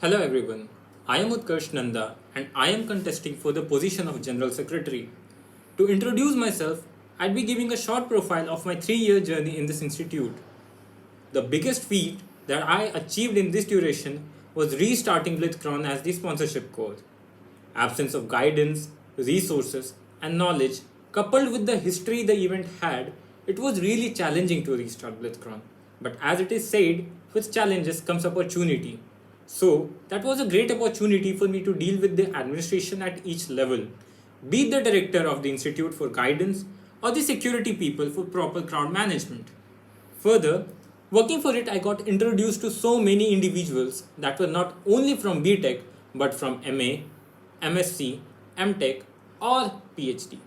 Hello everyone, I am Utkarsh Nanda and I am contesting for the position of General Secretary. To introduce myself, I'd be giving a short profile of my 3-year journey in this institute. The biggest feat that I achieved in this duration was restarting Blitzcron as the sponsorship core. Absence of guidance, resources, and knowledge, coupled with the history the event had, it was really challenging to restart Blitzcron. But as it is said, with challenges comes opportunity. So, that was a great opportunity for me to deal with the administration at each level, be it the director of the institute for guidance or the security people for proper crowd management. Further, working for it, I got introduced to so many individuals that were not only from BTech but from MA, MSc, MTech, or PhD.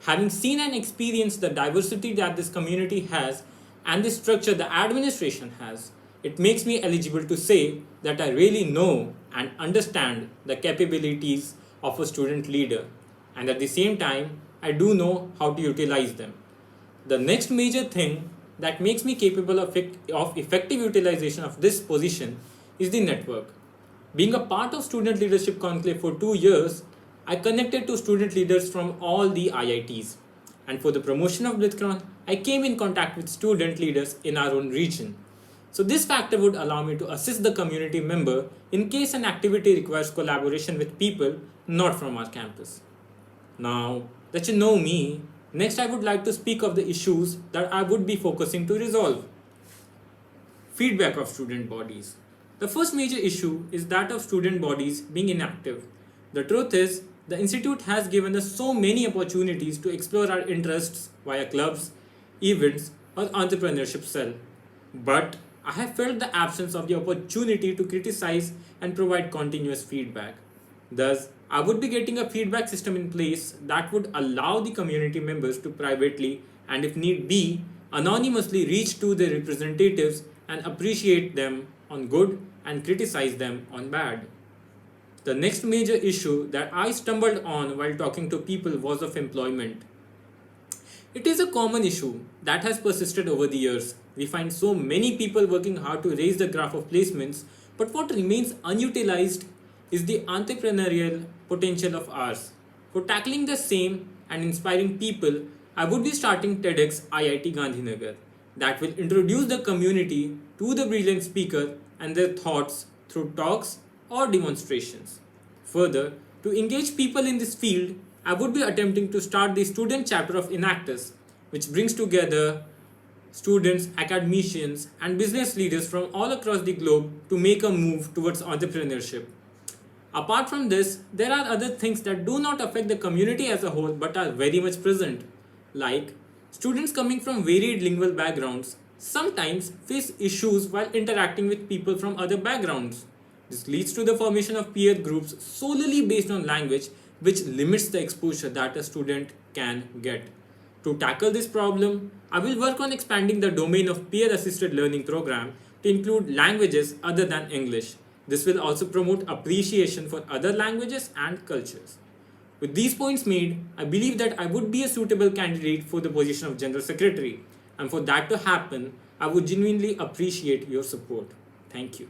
Having seen and experienced the diversity that this community has and the structure the administration has, it makes me eligible to say that I really know and understand the capabilities of a student leader, and at the same time, I do know how to utilize them. The next major thing that makes me capable of effective utilization of this position is the network. Being a part of Student Leadership Conclave for 2 years, I connected to student leaders from all the IITs. And for the promotion of Blitzcron, I came in contact with student leaders in our own region. So this factor would allow me to assist the community member in case an activity requires collaboration with people not from our campus. Now that you know me, next I would like to speak of the issues that I would be focusing to resolve. Feedback of student bodies. The first major issue is that of student bodies being inactive. The truth is, the institute has given us so many opportunities to explore our interests via clubs, events, or entrepreneurship cell. But I have felt the absence of the opportunity to criticize and provide continuous feedback. Thus, I would be getting a feedback system in place that would allow the community members to privately and, if need be, anonymously reach to their representatives and appreciate them on good and criticize them on bad. The next major issue that I stumbled on while talking to people was of employment. It is a common issue that has persisted over the years. We find so many people working hard to raise the graph of placements, but what remains unutilized is the entrepreneurial potential of ours. For tackling the same and inspiring people, I would be starting TEDx IIT Gandhinagar that will introduce the community to the brilliant speaker and their thoughts through talks or demonstrations. Further, to engage people in this field, I would be attempting to start the student chapter of Enactus, which brings together students, academicians, and business leaders from all across the globe to make a move towards entrepreneurship. Apart from this, there are other things that do not affect the community as a whole but are very much present, like students coming from varied lingual backgrounds sometimes face issues while interacting with people from other backgrounds. This leads to the formation of peer groups solely based on language, which limits the exposure that a student can get. To tackle this problem, I will work on expanding the domain of peer assisted learning program to include languages other than English. This will also promote appreciation for other languages and cultures. With these points made, I believe that I would be a suitable candidate for the position of General Secretary, and for that to happen, I would genuinely appreciate your support. Thank you.